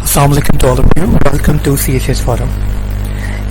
Assalamu alaikum to all of you. Welcome to CHS Forum.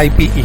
IPE।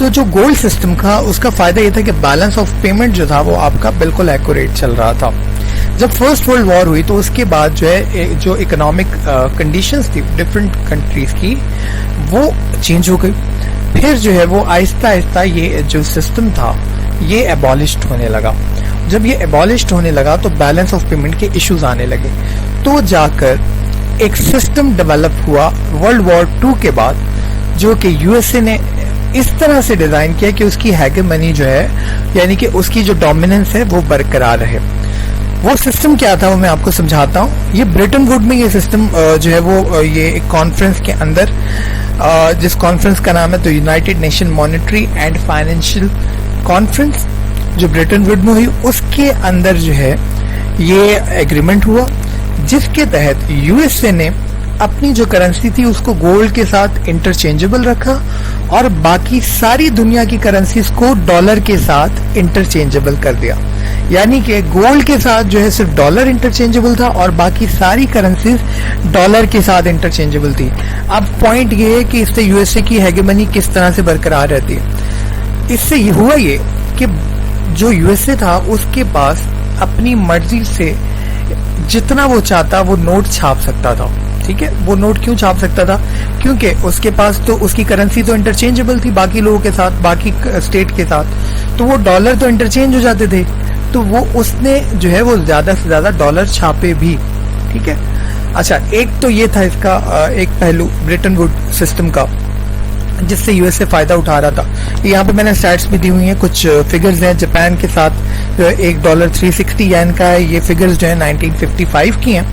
تو جو gold system تھا اس کا فائدہ یہ تھا کہ بیلنس آف پیمنٹ جو تھا وہ آپ کا بالکل ایکوریٹ چل رہا تھا. جب فرسٹ ورلڈ وار ہوئی تو اس کے بعد جو ہے جو اکنامک کنڈیشنز تھی ڈفرینٹ کنٹریز کی وہ چینج ہو گئی. پھر جو ہے وہ آہستہ آہستہ یہ جو سسٹم تھا یہ ایبالشڈ ہونے لگا. جب یہ ایبالشڈ ہونے لگا تو بیلنس آف پیمنٹ کے ایشوز آنے لگے, تو جا کر ایک سسٹم ڈیولپ ہوا ورلڈ وار 2 کے بعد, جو کہ یو ایس اے نے اس طرح سے ڈیزائن کیا کہ اس کی ہیگمنی جو ہے یعنی کہ اس کی جو ڈومیننس ہے وہ برقرار رہے. وہ سسٹم کیا تھا وہ میں آپ کو سمجھاتا ہوں. یہ برٹن ووڈ میں یہ سسٹم جو ہے وہ یہ ایک کانفرنس کے اندر, جس کانفرنس کا نام ہے تو United nation monetary and financial conference, جو برٹن ووڈ میں ہوئی, اس کے اندر جو ہے یہ ایگریمنٹ ہوا جس کے تحت یو ایس اے نے اپنی جو کرنسی تھی اس کو گولڈ کے ساتھ انٹرچینجبل رکھا اور باقی ساری دنیا کی کرنسیز کو ڈالر کے ساتھ انٹرچینجبل کر دیا. یعنی کہ گولڈ کے ساتھ جو ہے صرف ڈالر انٹرچینجبل تھا اور باقی ساری کرنسیز ڈالر کے ساتھ انٹرچینجبل تھی. اب پوائنٹ یہ ہے کہ اس سے یو ایس اے کی ہیگمنی کس طرح سے برقرار رہتی ہے. اس سے یہ ہوا یہ کہ جو یو ایس اے تھا اس کے پاس اپنی مرضی سے جتنا وہ چاہتا وہ نوٹ چھاپ سکتا تھا. ٹھیک ہے, وہ نوٹ کیوں چھاپ سکتا تھا؟ کیونکہ اس کے پاس تو اس کی کرنسی تو انٹرچینجبل تھی باقی لوگوں کے ساتھ, باقی اسٹیٹ کے ساتھ, تو وہ ڈالر تو انٹرچینج ہو جاتے تھے, تو وہ اس نے جو ہے وہ زیادہ سے زیادہ ڈالر چھاپے بھی. ٹھیک ہے, اچھا ایک تو یہ تھا اس کا ایک پہلو برٹن ووڈ سسٹم کا جس سے یو ایس اے فائدہ اٹھا رہا تھا. یہاں پہ میں نے اسٹیٹس بھی دی ہوئی ہیں, کچھ فگرز ہیں. جاپان کے ساتھ $1 360 ین کا ہے. یہ فگرز جو ہیں 1955 کی ہیں,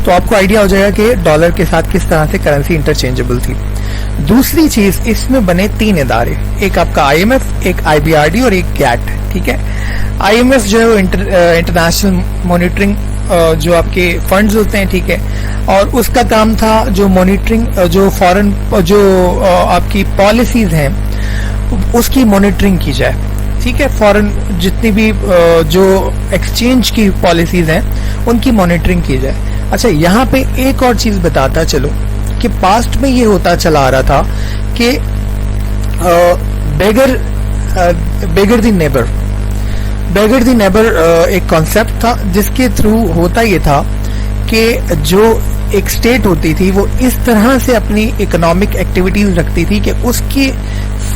تو آپ کو آئیڈیا ہو جائے گا کہ ڈالر کے ساتھ کس طرح سے کرنسی انٹرچینجبل تھی. دوسری چیز, اس میں بنے 3 ادارے, ایک آپ کا آئی ایم ایف, ایک آئی بی آر ڈی اور ایک گیٹ. ٹھیک ہے, آئی ایم ایف جو ہے وہ انٹرنیشنل مانیٹرنگ جو آپ کے فنڈز ہوتے ہیں, ٹھیک ہے, اور اس کا کام تھا جو مانیٹرنگ جو فارن جو آپ کی پالیسیز ہیں اس کی مانیٹرنگ کی جائے. ٹھیک ہے, فارن جتنی بھی جو ایکسچینج کی پالیسیز ہیں ان کی مانیٹرنگ کی جائے. اچھا یہاں پہ ایک اور چیز بتاتا چلو کہ پاسٹ میں یہ ہوتا چلا آ رہا تھا کہ بیگر دی نیبر ایک کانسیپٹ تھا جس کے تھرو ہوتا یہ تھا کہ جو ایک اسٹیٹ ہوتی تھی وہ اس طرح سے اپنی اکنامک ایکٹیویٹیز رکھتی تھی کہ اس کے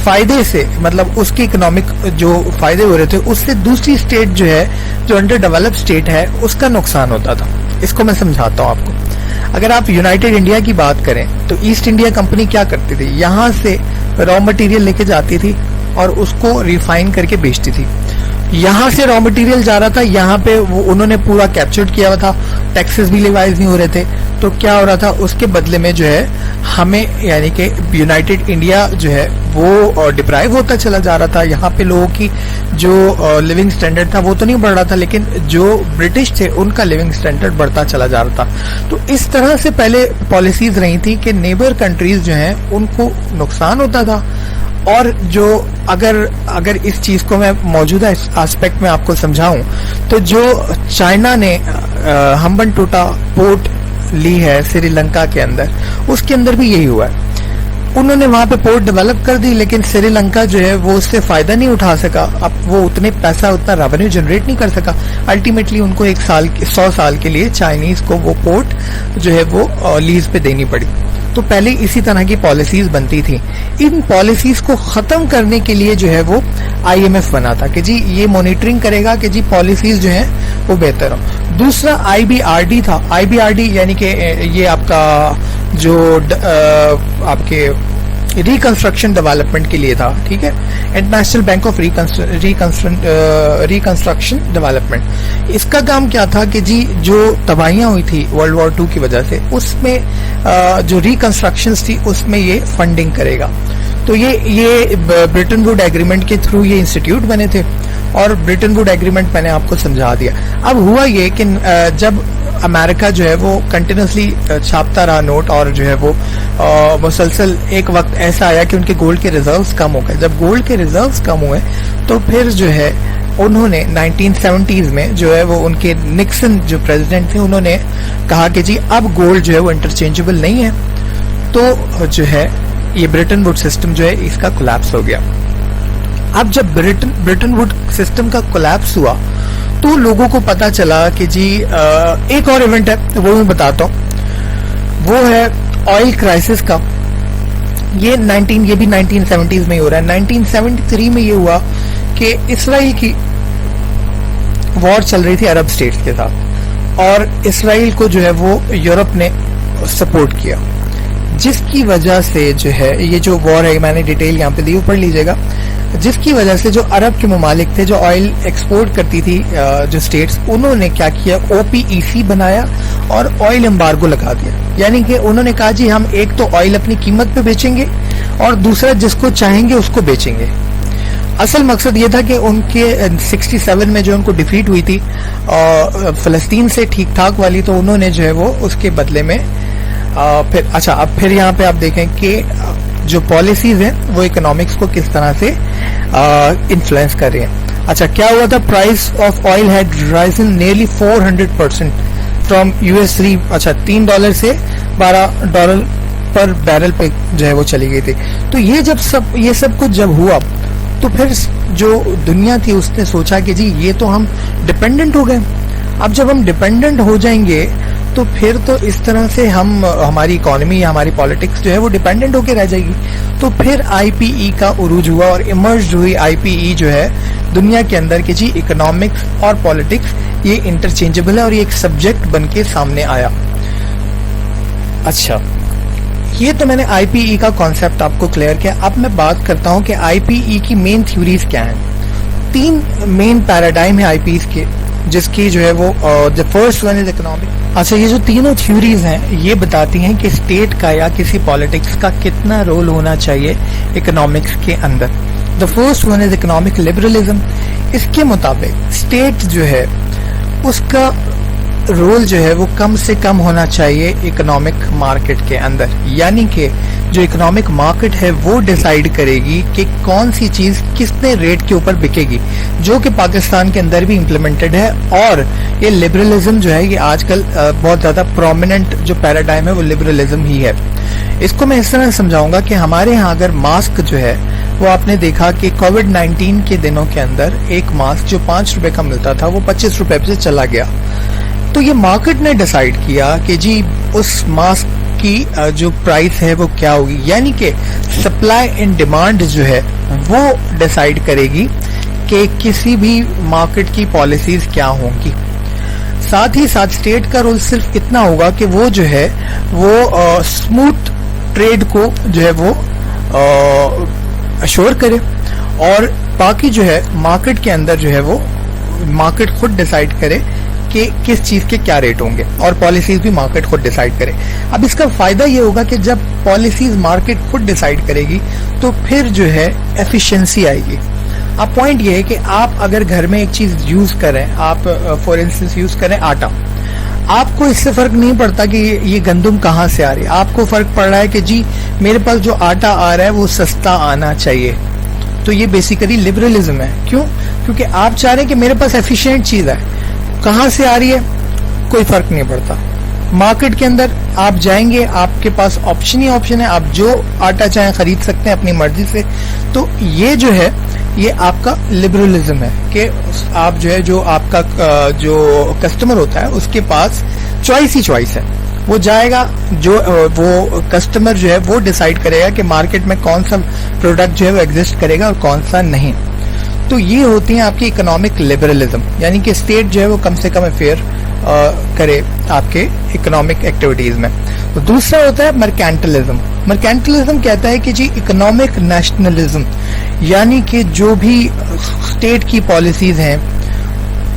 فائدے سے, مطلب اس کے اکنامک جو فائدے ہو رہے تھے اس سے دوسری اسٹیٹ جو ہے جو انڈر ڈیولپ اسٹیٹ ہے اس کا نقصان ہوتا تھا. اس کو میں سمجھاتا ہوں آپ کو. اگر آپ یونائٹڈ انڈیا کی بات کریں تو ایسٹ انڈیا کمپنی کیا کرتی تھی, یہاں سے را مٹیریل لے کے جاتی تھی اور اس کو ریفائن کر کے بیچتی تھی. یہاں سے را مٹیریل جا رہا تھا, یہاں پہ انہوں نے پورا کیپچرڈ کیا ہوا تھا, ٹیکسز بھی لیوائز نہیں ہو رہے تھے, تو کیا ہو رہا تھا اس کے بدلے میں جو ہے ہمیں یعنی کہ یونائٹڈ انڈیا جو ہے وہ ڈپرائیو ہوتا چلا جا رہا تھا. یہاں پہ لوگوں کی جو لیونگ سٹینڈرڈ تھا وہ تو نہیں بڑھ رہا تھا, لیکن جو برٹش تھے ان کا لیونگ سٹینڈرڈ بڑھتا چلا جا رہا تھا. تو اس طرح سے پہلے پالیسیز رہی تھی کہ نیبر کنٹریز جو ہیں ان کو نقصان ہوتا تھا. اور جو اگر اس چیز کو میں موجودہ آسپیکٹ میں آپ کو سمجھاؤں تو جو چائنا نے ہمبن ٹوٹا پورٹ لی ہے سری لنکا کے اندر, اس کے اندر بھی یہی ہوا ہے. انہوں نے وہاں پہ پورٹ ڈیولپ کر دی لیکن سری لنکا جو ہے وہ اس سے فائدہ نہیں اٹھا سکا. اب وہ اتنے پیسہ اتنا ریونیو جنریٹ نہیں کر سکا. الٹیمیٹلی ان کو 100 سال کے لیے چائنیز کو وہ پورٹ جو ہے وہ لیز پہ دینی پڑی. تو پہلے اسی طرح کی پالیسیز بنتی تھی. ان پالیسیز کو ختم کرنے کے لیے جو ہے وہ آئی ایم ایف بنا تھا کہ جی یہ مانیٹرنگ کرے گا کہ جی پالیسیز جو ہیں وہ بہتر ہوں. دوسرا آئی بی آر ڈی تھا. آئی بی آر ڈی یعنی کہ یہ آپ کا جو آپ کے ریکنسٹرکشن ڈیولپمنٹ کے لیے تھا. ٹھیک ہے, international bank of reconstruction development. اس کا کام کیا تھا کہ جی جو تباہیاں ہوئی تھی ورلڈ وار 2 کی وجہ سے اس میں جو ریکنسٹرکشنز تھی اس میں یہ فنڈنگ کرے گا. تو یہ برٹن ووڈ ایگریمنٹ کے تھرو یہ انسٹیٹیوٹ بنے تھے اور برٹن ووڈ ایگریمنٹ میں نے آپ کو سمجھا دیا. اب ہوا یہ کہ جب امریکہ جو ہے وہ کنٹینیوسلی چھاپتا رہا نوٹ اور جو ہے وہ مسلسل, ایک وقت ایسا آیا کہ ان کے گولڈ کے ریزروز کم ہو گئے. جب گولڈ کے ریزروز کم ہوئے تو پھر جو ہے انہوں نے 1970s میں جو ہے وہ ان کے نکسن جو پریزیڈنٹ تھے انہوں نے کہا کہ جی اب گولڈ جو ہے وہ انٹرچینجبل نہیں ہے. تو جو ہے یہ برٹن ووڈ سسٹم جو ہے اس کا کولیپس ہو گیا. اب جب برٹن ووڈ سسٹم کا کولیپس ہوا تو لوگوں کو پتا چلا کہ جی ایک اور ایونٹ ہے وہ میں بتاتا ہوں, وہ ہے آئل کرائسس کا. یہ بھی 1970s میں ہی ہو رہا ہے. 1973 میں یہ ہوا کہ اسرائیل کی وار چل رہی تھی عرب اسٹیٹس کے ساتھ, اور اسرائیل کو جو ہے وہ یورپ نے سپورٹ کیا, جس کی وجہ سے جو ہے یہ جو وار ہے, میں نے ڈیٹیل یہاں پہ دی, پڑھ لیجیے گا, جس کی وجہ سے جو عرب کے ممالک تھے جو آئل ایکسپورٹ کرتی تھی جو اسٹیٹس, انہوں نے کیا کیا, OPEC بنایا اور آئل امبارگو لگا دیا. یعنی کہ انہوں نے کہا جی ہم ایک تو آئل اپنی قیمت پہ بیچیں گے اور دوسرا جس کو چاہیں گے اس کو بیچیں گے. اصل مقصد یہ تھا کہ ان کے 67 میں جو ان کو ڈیفیٹ ہوئی تھی فلسطین سے ٹھیک ٹھاک والی, تو انہوں نے جو ہے وہ اس کے بدلے میں پھر یہاں پہ آپ دیکھیں کہ جو پالیسیز ہیں وہ اکنامکس کو کس طرح سے انفلوئنس کر رہی ہیں. اچھا, کیا ہوا تھا, price of oil had risen nearly 400% from US3. اچھا, $3 سے $12 پر بیرل پہ جو ہے وہ چلی گئی تھی. تو یہ سب کچھ جب ہوا تو پھر جو دنیا تھی اس نے سوچا کہ جی یہ تو ہم ڈپینڈنٹ ہو گئے. اب جب ہم ڈپینڈنٹ ہو جائیں گے تو پھر تو اس طرح سے ہماری اکانومی یا ہماری پالیٹکس جو ہے وہ ڈپینڈنٹ ہو کے رہ جائے گی. تو پھر IPE کا عروج ہوا اور ایمرج ہوئی IPE جو ہے دنیا کے اندر کہ جی اکنامکس اور پالیٹکس یہ انٹرچینجبل ہے, اور یہ ایک سبجیکٹ بن کے سامنے آیا. اچھا, یہ تو میں نے IPE کا کانسیپٹ آپ کو کلیئر کیا. اب میں بات کرتا ہوں کہ IPE کی مین تھیوریز کیا ہیں. 3 مین پیراڈائم ہیں IPEs کے, جس کی جو ہے وہ the first one is economic. اچھا, یہ جو تینوں تھیوریز ہیں یہ بتاتی ہیں کہ اسٹیٹ کا یا کسی پالیٹکس کا کتنا رول ہونا چاہیے اکنامکس کے اندر. the first one is economic liberalism. اس کے مطابق اسٹیٹ جو ہے اس کا رول جو ہے وہ کم سے کم ہونا چاہیے اکنامک مارکیٹ کے اندر. یعنی کہ جو اکنامک مارکیٹ ہے وہ ڈیسائیڈ کرے گی کہ کون سی چیز کتنے ریٹ کے اوپر بکے گی, جو کہ پاکستان کے اندر بھی امپلیمنٹڈ ہے. اور یہ لبرلزم جو ہے یہ آج کل بہت زیادہ پرومیننٹ جو پیراڈائم ہے وہ لبرلزم ہی ہے. اس کو میں اس طرح سمجھاؤں گا کہ ہمارے ہاں اگر ماسک جو ہے وہ آپ نے دیکھا کہ کووڈ-19 کے دنوں کے اندر ایک ماسک جو $5 کا ملتا تھا وہ $25 پہ چلا گیا. تو یہ مارکیٹ نے ڈیسائیڈ کیا کہ جی اس ماسک کی جو پرائس ہے وہ کیا ہوگی. یعنی کہ سپلائی اینڈ ڈیمانڈ جو ہے وہ ڈیسائیڈ کرے گی کہ کسی بھی مارکیٹ کی پالیسیز کیا ہوں گی. ساتھ ہی ساتھ اسٹیٹ کا رول صرف اتنا ہوگا کہ وہ جو ہے وہ اسموتھ ٹریڈ کو جو ہے وہ اشور کرے, اور باقی جو ہے مارکیٹ کے اندر جو ہے وہ مارکیٹ خود ڈیسائیڈ کرے کہ کس چیز کے کیا ریٹ ہوں گے, اور پالیسیز بھی مارکیٹ خود ڈیسائیڈ کرے. اب اس کا فائدہ یہ ہوگا کہ جب پالیسیز مارکیٹ خود ڈیسائیڈ کرے گی تو پھر جو ہے ایفیشنسی آئے گی. اب پوائنٹ یہ ہے کہ آپ اگر گھر میں ایک چیز یوز کریں, آپ فار انسٹنس یوز کریں آٹا, آپ کو اس سے فرق نہیں پڑتا کہ یہ گندم کہاں سے آ رہی ہے. آپ کو فرق پڑ رہا ہے کہ جی میرے پاس جو آٹا آ رہا ہے وہ سستا آنا چاہیے. تو یہ بیسیکلی لبرلزم ہے. کیوں؟ کیونکہ آپ چاہ رہے ہیں کہ میرے پاس ایفیشینٹ چیز ہے, کہاں سے آ رہی ہے کوئی فرق نہیں پڑتا. مارکیٹ کے اندر آپ جائیں گے, آپ کے پاس آپشن ہی آپشن ہے, آپ جو آٹا چاہیں خرید سکتے ہیں اپنی مرضی سے. تو یہ جو ہے یہ آپ کا لبرلزم ہے کہ آپ جو ہے جو آپ کا جو کسٹمر ہوتا ہے اس کے پاس چوائس ہی چوائس ہے. وہ جائے گا, جو وہ کسٹمر جو ہے وہ ڈیسائیڈ کرے گا کہ مارکیٹ میں کون سا پروڈکٹ جو ہے وہ ایگزسٹ کرے گا اور کون سا نہیں. تو یہ ہوتی ہیں آپ کی اکنامک لبرلزم, یعنی کہ اسٹیٹ جو ہے وہ کم سے کم افیئر کرے آپ کے اکنامک ایکٹیویٹیز میں. تو دوسرا ہوتا ہے مرکینٹلزم. مرکینٹلزم کہتا ہے کہ جی اکنامک نیشنلزم, یعنی کہ جو بھی اسٹیٹ کی پالیسیز ہیں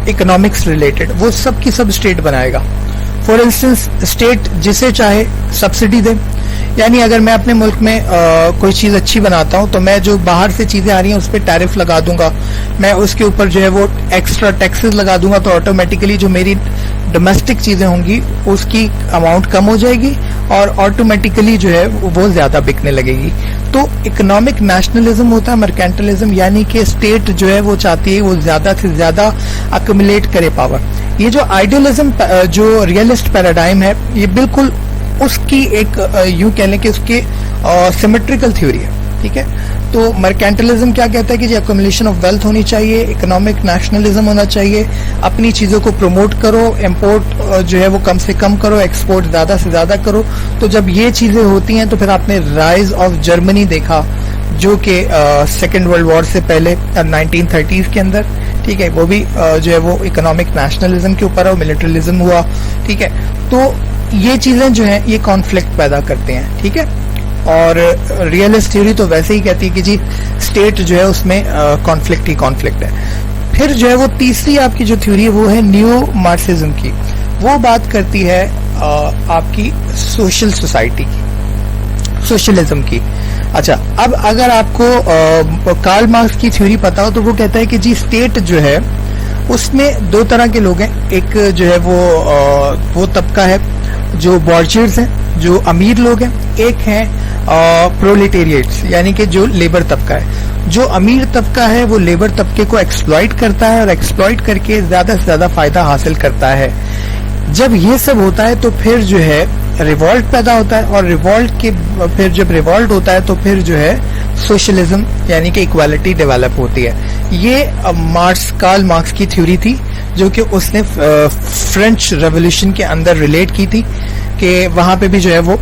اکنامکس ریلیٹڈ وہ سب کی سب اسٹیٹ بنائے گا. فار انسٹنس اسٹیٹ جسے چاہے سبسڈی دے, یعنی اگر میں اپنے ملک میں کوئی چیز اچھی بناتا ہوں تو میں جو باہر سے چیزیں آ رہی ہیں اس پہ ٹیرف لگا دوں گا, میں اس کے اوپر جو ہے وہ ایکسٹرا ٹیکسز لگا دوں گا, تو آٹومیٹیکلی جو میری ڈومیسٹک چیزیں ہوں گی اس کی اماؤنٹ کم ہو جائے گی اور آٹومیٹیکلی جو ہے وہ زیادہ بکنے لگے گی. تو اکنامک نیشنلزم ہوتا ہے مرکینٹلزم, یعنی کہ اسٹیٹ جو ہے وہ چاہتی ہے وہ زیادہ سے زیادہ اکومولیٹ کرے پاور. یہ جو آئیڈیلزم جو ریئلسٹ پیراڈائم ہے یہ بالکل اس کی ایک یوں کہہ لیں کہ اس کی سیمیٹریکل تھیوری ہے. ٹھیک ہے. تو مرکینٹلزم کیا کہتا ہے کہ جی ایکومولیشن آف ویلتھ ہونی چاہیے, اکنامک نیشنلزم ہونا چاہیے, اپنی چیزوں کو پروموٹ کرو, امپورٹ جو ہے وہ کم سے کم کرو, ایکسپورٹ زیادہ سے زیادہ کرو. تو جب یہ چیزیں ہوتی ہیں تو پھر آپ نے رائز آف جرمنی دیکھا, جو کہ سیکنڈ ورلڈ وار سے پہلے 1930s کے اندر, ٹھیک ہے, وہ بھی جو ہے وہ اکنامک نیشنلزم کے اوپر ہے, ملٹریزم ہوا, ٹھیک ہے. تو یہ چیزیں جو ہیں یہ کانفلکٹ پیدا کرتے ہیں, ٹھیک ہے. اور ریئلسٹ تھیوری تو ویسے ہی کہتی ہے کہ جی اسٹیٹ جو ہے اس میں کانفلکٹ ہی کانفلکٹ ہے. پھر جو ہے وہ تیسری آپ کی جو تھیوری ہے وہ ہے نیو مارکسزم کی. وہ بات کرتی ہے آپ کی سوشل سوسائٹی کی, سوشلزم کی. اچھا, اب اگر آپ کو کارل مارکس کی تھیوری پتا ہو تو وہ کہتا ہے کہ جی اسٹیٹ جو ہے اس میں دو طرح کے لوگ ہیں. ایک جو ہے وہ طبقہ ہے جو بورجرز ہیں, جو امیر لوگ ہیں. ایک ہیں پرولیٹیریٹس, یعنی کہ جو لیبر طبقہ ہے. جو امیر طبقہ ہے وہ لیبر طبقے کو ایکسپلائٹ کرتا ہے اور ایکسپلائٹ کر کے زیادہ سے زیادہ فائدہ حاصل کرتا ہے. جب یہ سب ہوتا ہے تو پھر جو ہے ریوالٹ پیدا ہوتا ہے, اور ریوالٹ کے پھر جب ریوالٹ ہوتا ہے تو پھر جو ہے سوشلزم یعنی کہ ایکوالٹی ڈیولپ ہوتی ہے. یہ کارل مارکس کی تھیوری تھی جو کہ اس نے فرینچ ریولیوشن کے اندر ریلیٹ کی تھی, کہ وہاں پہ بھی جو ہے وہ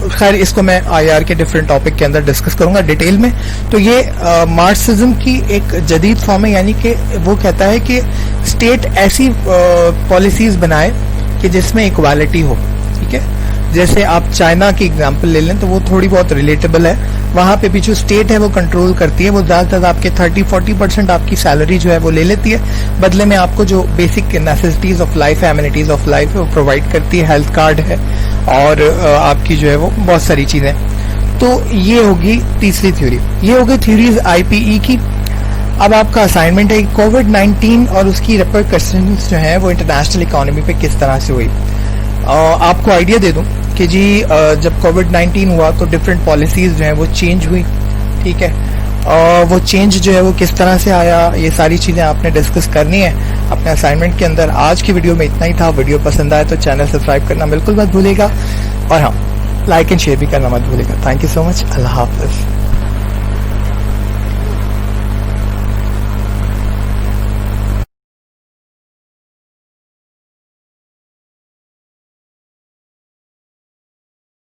خیر اس کو میں آئی آر کے ڈفرینٹ ٹاپک کے اندر ڈسکس کروں گا ڈیٹیل میں. تو یہ مارکسزم کی ایک جدید فارم ہے, یعنی کہ وہ کہتا ہے کہ اسٹیٹ ایسی پالیسیز بنائے کہ جس میں ایکوالٹی ہو, ٹھیک ہے. جیسے آپ چائنا کی اگزامپل لے لیں تو وہ تھوڑی بہت ریلیٹیبل ہے. وہاں پہ بھی جو اسٹیٹ ہے وہ کنٹرول کرتی ہے, وہ زیادہ سے زیادہ آپ کے 30-40% آپ کی سیلری جو ہے وہ لے لیتی ہے, بدلے میں آپ کو جو بیسک نیسیسٹیز آف لائف ہے, ایمینٹیز آف لائف ہے وہ پرووائڈ کرتی ہے, ہیلتھ کارڈ ہے اور آپ کی جو ہے وہ بہت ساری چیزیں. تو یہ ہوگی تیسری تھیوری. یہ ہوگی تھیوریز IPE کی. اب آپ کا اسائنمنٹ ہے کووڈ-19 اور اس کی ریپرکشنز جو ہیں وہ انٹرنیشنل اکانومی پہ کس طرح سے ہوئی. آپ کو آئیڈیا دے دوں کہ جی جب کووڈ-19 ہوا تو ڈفرینٹ پالیسیز جو ہیں وہ چینج ہوئی, ٹھیک ہے. وہ چینج جو ہے وہ کس طرح سے آیا, یہ ساری چیزیں آپ نے ڈسکس کرنی ہے اپنے اسائنمنٹ کے اندر. آج کی ویڈیو میں اتنا ہی تھا. ویڈیو پسند آئے تو چینل سبسکرائب کرنا بالکل مت بھولیے گا, اور ہاں لائک اینڈ شیئر بھی کرنا مت بھولیے گا. تھینک یو سو مچ. اللہ حافظ.